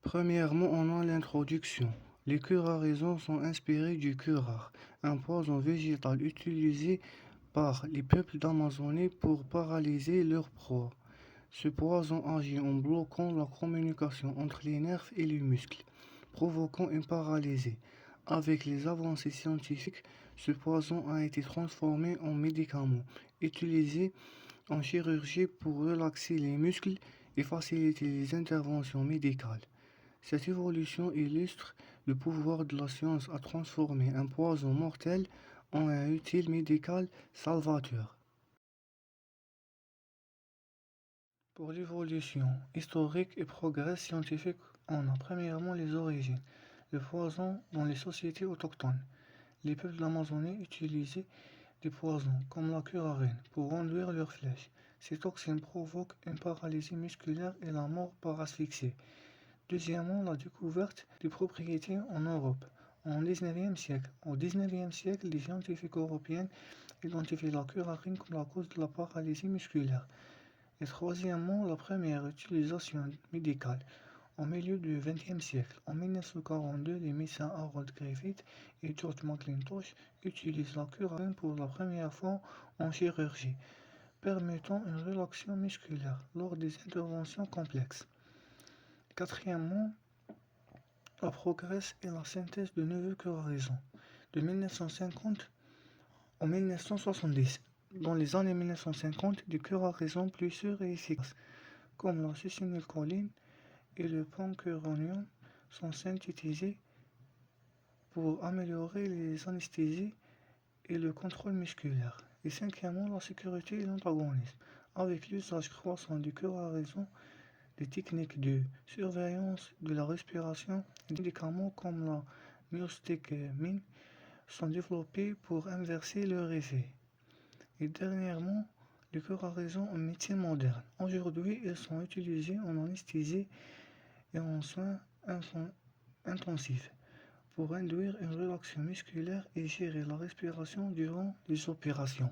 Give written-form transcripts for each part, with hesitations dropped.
Premièrement, on a l'introduction. Les curarisons sont inspirées du curare, un poison végétal utilisé par les peuples d'Amazonie pour paralyser leurs proies. Ce poison agit en bloquant la communication entre les nerfs et les muscles, provoquant une paralysie. Avec les avancées scientifiques, ce poison a été transformé en médicament, utilisé en chirurgie pour relaxer les muscles et faciliter les interventions médicales. Cette évolution illustre le pouvoir de la science à transformer un poison mortel en un outil médical salvateur. Pour l'évolution historique et progrès scientifique, on a premièrement les origines. Le poison dans les sociétés autochtones. Les peuples d'Amazonie utilisaient des poisons, comme la curarine, pour conduire leurs flèches. Ces toxines provoquent une paralysie musculaire et la mort par asphyxie. Deuxièmement, la découverte des propriétés en Europe. Au XIXe siècle, les scientifiques européens identifient la curarine comme la cause de la paralysie musculaire. Et troisièmement, la première utilisation médicale. Au milieu du XXe siècle, en 1942, les médecins Harold Griffith et George McIntosh utilisent la curarine pour la première fois en chirurgie, permettant une relaxation musculaire lors des interventions complexes. Quatrièmement, la progresse et la synthèse de nouvelles curarisons. De 1950 en 1970. Dans les années 1950, des curarisons plus sûres et efficaces, comme la succinylcholine et le pancuronium, sont synthétisés pour améliorer les anesthésies et le contrôle musculaire. Et cinquièmement, la sécurité et l'antagonisme. Avec l'usage croissant des curarisons, des techniques de surveillance de la respiration et des médicaments comme la myostéquimine sont développés pour inverser leur effet. Et dernièrement, les curarisons en médecine moderne. Aujourd'hui, ils sont utilisés en anesthésie et en soins intensifs pour induire une relaxation musculaire et gérer la respiration durant les opérations.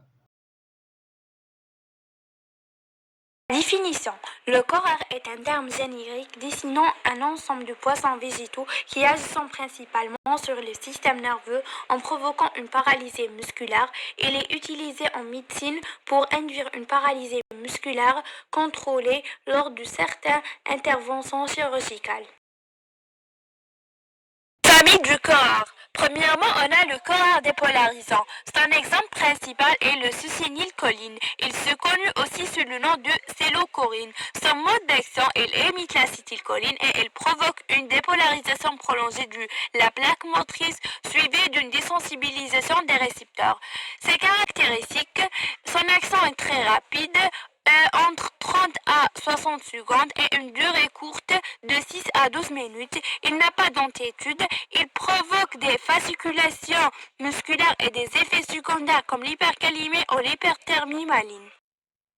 Définition. Le corar est un terme générique désignant un ensemble de poissons végétaux qui agissent principalement sur le système nerveux en provoquant une paralysie musculaire. Il est utilisé en médecine pour induire une paralysie musculaire contrôlée lors de certaines interventions chirurgicales. Famille du corar. Premièrement, on a le corar dépolarisant. Son exemple principal est le succinylcholine. Il se connaît aussi sous le nom de célocorine. Son mode d'action, il émite l'acétylcholine et il provoque une dépolarisation prolongée de la plaque motrice suivie d'une désensibilisation des récepteurs. Ses caractéristiques, son action est très rapide, entre 30 à 60 secondes et une durée courte de 6 à 12 minutes. Il n'a pas d'amplitude. Il provoque des fasciculations musculaires et des effets secondaires comme l'hypercalémie ou l'hyperthermie maligne.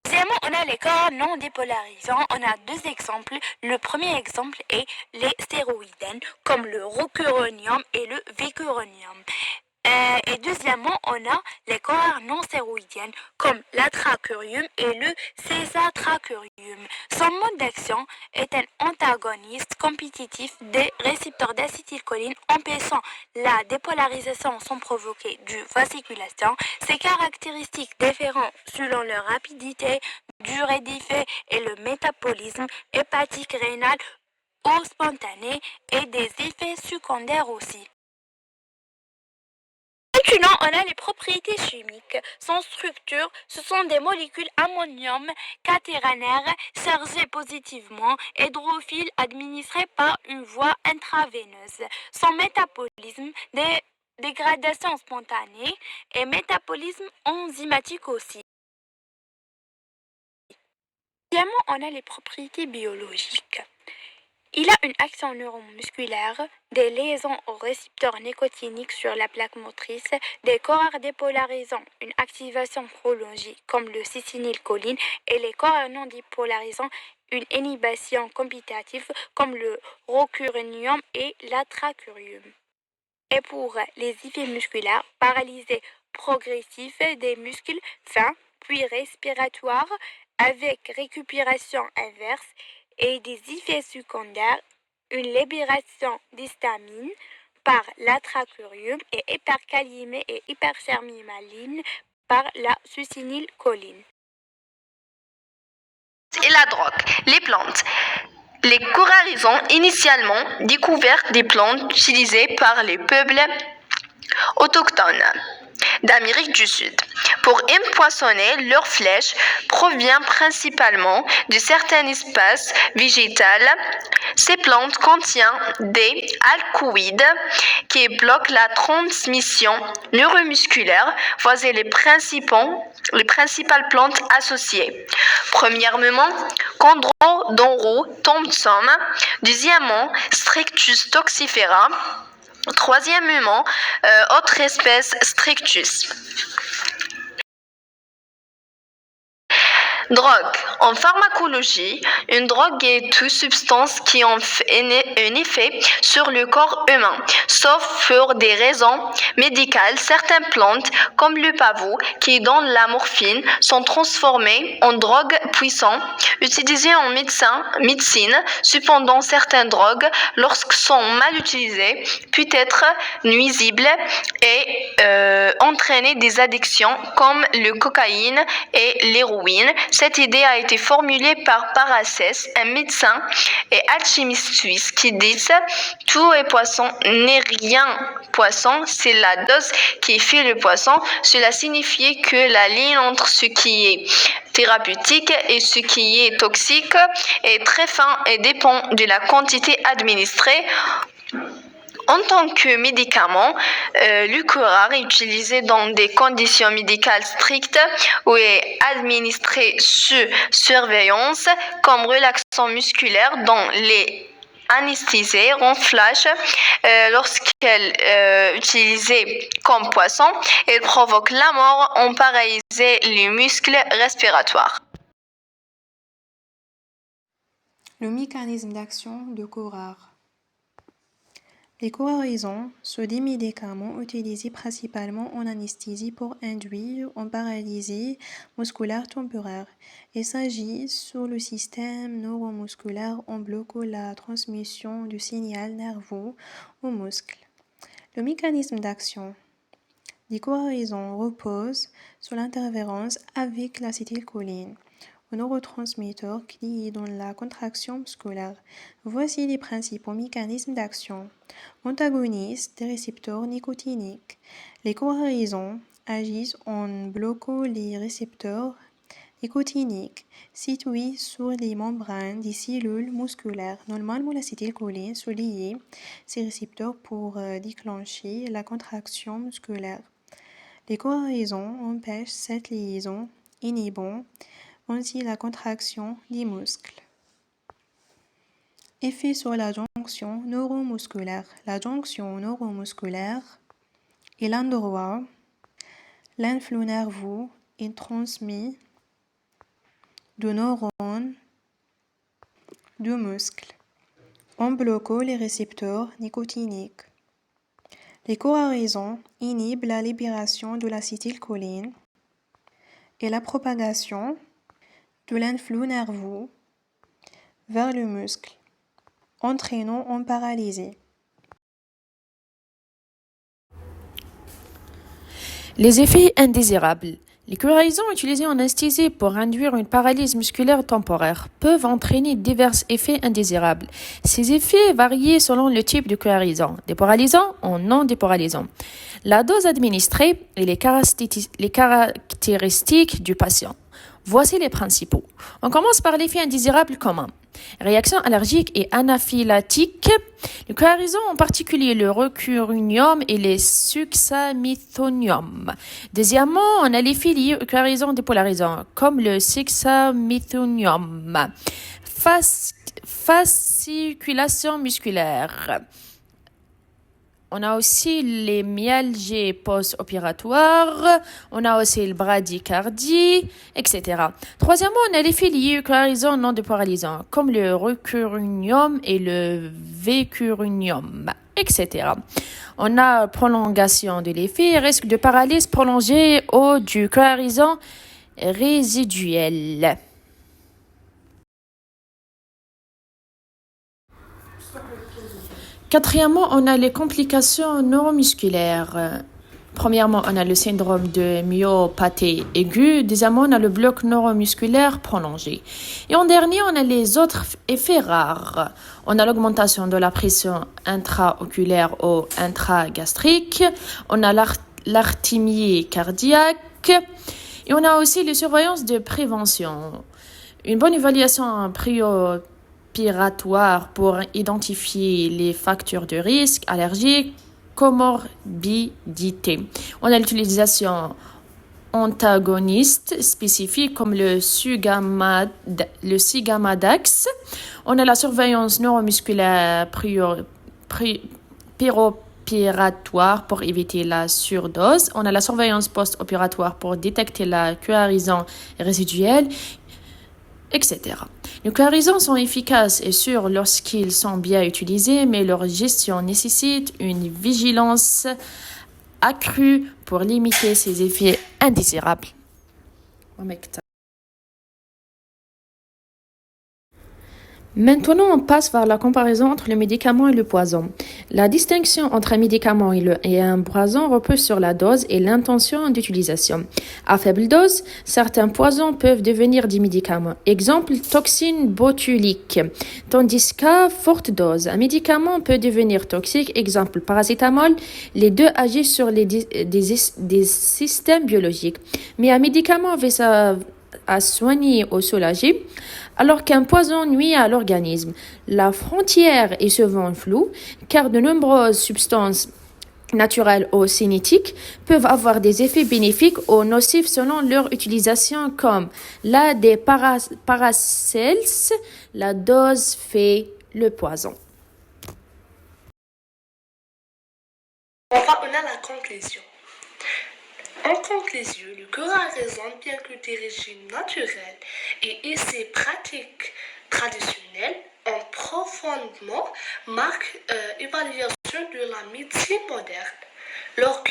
Deuxièmement, on a les corps non dépolarisants. On a deux exemples. Le premier exemple est les stéroïdènes, comme le rocuronium et le vicuronium. Et deuxièmement, on a les corps non stéroïdiennes comme l'atracurium et le césatracurium. Son mode d'action est un antagoniste compétitif des récepteurs d'acétylcholine empêchant la dépolarisation sans provoquer du fasciculation. Ses caractéristiques différentes selon leur rapidité, durée d'effet et le métabolisme hépatique rénal ou spontané et des effets secondaires aussi. Maintenant, on a les propriétés chimiques. Son structure, ce sont des molécules ammonium quaternaires chargées positivement, hydrophiles administrées par une voie intraveineuse. Son métabolisme, des dégradations spontanées et métabolisme enzymatique aussi. Évidemment, on a les propriétés biologiques. Il a une action neuromusculaire, des liaisons aux récepteurs nicotiniques sur la plaque motrice, des corps dépolarisants, une activation prolongée comme le succinylcholine et les corps non dépolarisants, une inhibition compétitive comme le rocuronium et l'atracurium. Et pour les effets musculaires, paralysés progressifs des muscles fins, puis respiratoires, avec récupération inverse et des effets secondaires, une libération d'histamine par l'atracurium et hyperkaliémie et hyperthermimaline par la succinylcholine. Et la drogue, les plantes. Les corarisons, initialement découvertes des plantes utilisées par les peuples autochtones d'Amérique du Sud. Pour empoisonner leurs flèches provient principalement de certains espaces végétaux. Ces plantes contiennent des alcaloïdes qui bloquent la transmission neuromusculaire. Voici les principales plantes associées. Premièrement, Chondrodonron thompson. Deuxièmement, Strictus toxifera. Troisièmement, autre espèce Strictus. Drogue. En pharmacologie, une drogue est toute substance qui a un effet sur le corps humain, sauf pour des raisons médicales. Certaines plantes, comme le pavot, qui donnent la morphine, sont transformées en drogues puissantes, utilisées en médecine. Cependant, certaines drogues, lorsqu'elles sont mal utilisées, peuvent être nuisibles et entraîner des addictions comme le cocaïne et l'héroïne. Cette idée a été formulée par Paracès, un médecin et alchimiste suisse, qui dit « Tout est poisson n'est rien poisson, c'est la dose qui fait le poisson ». Cela signifie que la ligne entre ce qui est thérapeutique et ce qui est toxique est très fine et dépend de la quantité administrée. En tant que médicament, le curare est utilisé dans des conditions médicales strictes ou est administré sous surveillance comme relaxant musculaire dans les anesthésies ronflage. Lorsqu'elle est utilisée comme poisson, elle provoque la mort en paralysant les muscles respiratoires. Le mécanisme d'action de curare. Les curarisons sont des médicaments utilisés principalement en anesthésie pour induire une paralysie musculaire temporaire. Il s'agit sur le système neuromusculaire en bloquant la transmission du signal nerveux aux muscles. Le mécanisme d'action des curarisons repose sur l'interférence avec l'acétylcholine, un neurotransmetteur clé dans la contraction musculaire. Voici les principaux mécanismes d'action. Antagonistes des récepteurs nicotiniques. Les curarisons agissent en bloquant les récepteurs nicotiniques situés sur les membranes des cellules musculaires. Normalement, l'acétylcholine souligne ces récepteurs pour déclencher la contraction musculaire. Les curarisons empêchent cette liaison, inhibant ainsi la contraction des muscles. Effet sur la jonction neuromusculaire. La jonction neuromusculaire est l'endroit l'influx nerveux est transmis de neurones de muscles en bloquant les récepteurs nicotiniques. Les curarisons inhibent la libération de l'acétylcholine et la propagation de l'influx nerveux vers le muscle, entraînant en paralysie. Les effets indésirables. Les curarisons utilisés en anesthésie pour induire une paralysie musculaire temporaire peuvent entraîner divers effets indésirables. Ces effets varient selon le type de curarison, déparalysant ou non déparalysant, la dose administrée et les caractéristiques du patient. Voici les principaux. On commence par l'effet indésirable commun. Réaction allergique et anaphylactique. Les curarisons, en particulier le rocuronium et les succinylcholine. Deuxièmement, on a l'effet lié aux curarisons dépolarisants, comme le succinylcholine. Fasciculation musculaire. On a aussi les myalgies post-opératoires, on a aussi le bradycardie, etc. Troisièmement, on a l'effet lié aux curarisons non déparalysants, comme le rocuronium et le vécuronium, etc. On a prolongation de l'effet, risque de paralysie prolongée ou du curarison résiduel. Quatrièmement, on a les complications neuromusculaires. Premièrement, on a le syndrome de myopathie aiguë. Deuxièmement, on a le bloc neuromusculaire prolongé. Et en dernier, on a les autres effets rares. On a l'augmentation de la pression intraoculaire ou intragastrique. On a l'arythmie cardiaque. Et on a aussi les surveillances de prévention. Une bonne évaluation préopératoire pour identifier les facteurs de risque allergiques, comorbidité. On a l'utilisation antagoniste spécifique comme le Sugammadex. On a la surveillance neuromusculaire péropératoire pour éviter la surdose. On a la surveillance post-opératoire pour détecter la cohésion résiduelle, etc. Les cohérisants sont efficaces et sûrs lorsqu'ils sont bien utilisés, mais leur gestion nécessite une vigilance accrue pour limiter ces effets indésirables. Maintenant, on passe vers la comparaison entre le médicament et le poison. La distinction entre un médicament et un poison repose sur la dose et l'intention d'utilisation. À faible dose, certains poisons peuvent devenir des médicaments. Exemple, toxine botulique. Tandis qu'à forte dose, un médicament peut devenir toxique. Exemple, paracétamol. Les deux agissent sur des systèmes biologiques. Mais un médicament vise à soigner ou soulager, alors qu'un poison nuit à l'organisme. La frontière est souvent floue, car de nombreuses substances naturelles ou synthétiques peuvent avoir des effets bénéfiques ou nocifs selon leur utilisation, comme la des Paracels, la dose fait le poison. Enfin, on a la conclusion. En conclusion, le corps a raison, bien que des régimes naturels et ces pratiques traditionnelles ont profondément marqué l'évaluation de la médecine moderne. Leur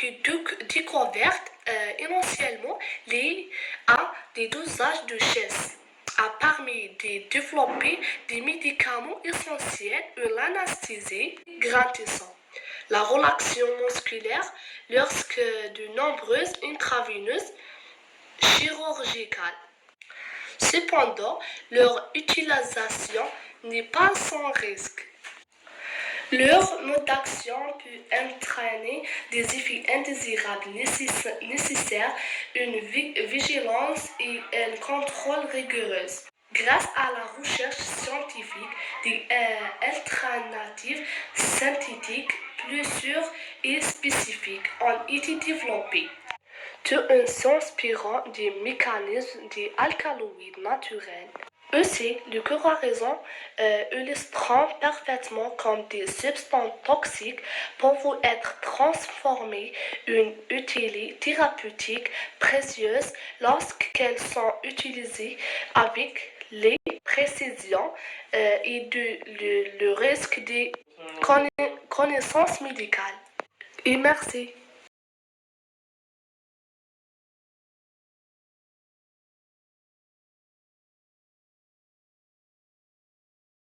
découverte essentiellement liée à des dosages de chaise a permis de développer des médicaments essentiels et l'anesthésie grandissant. La relaxation musculaire lorsque de nombreuses intraveineuses chirurgicales. Cependant, leur utilisation n'est pas sans risque. Leur mode d'action peut entraîner des effets indésirables nécessaires une vigilance et un contrôle rigoureux. Grâce à la recherche scientifique, des alternatives synthétiques plus sûres et spécifiques ont été développées. Tout en s'inspirant des mécanismes des alcaloïdes naturels. Aussi, le corps a raison, illustrant parfaitement comme des substances toxiques peuvent être transformées en utilité thérapeutique précieuse lorsqu'elles sont utilisées avec les précisions et le risque des connaissances médicales. Et merci.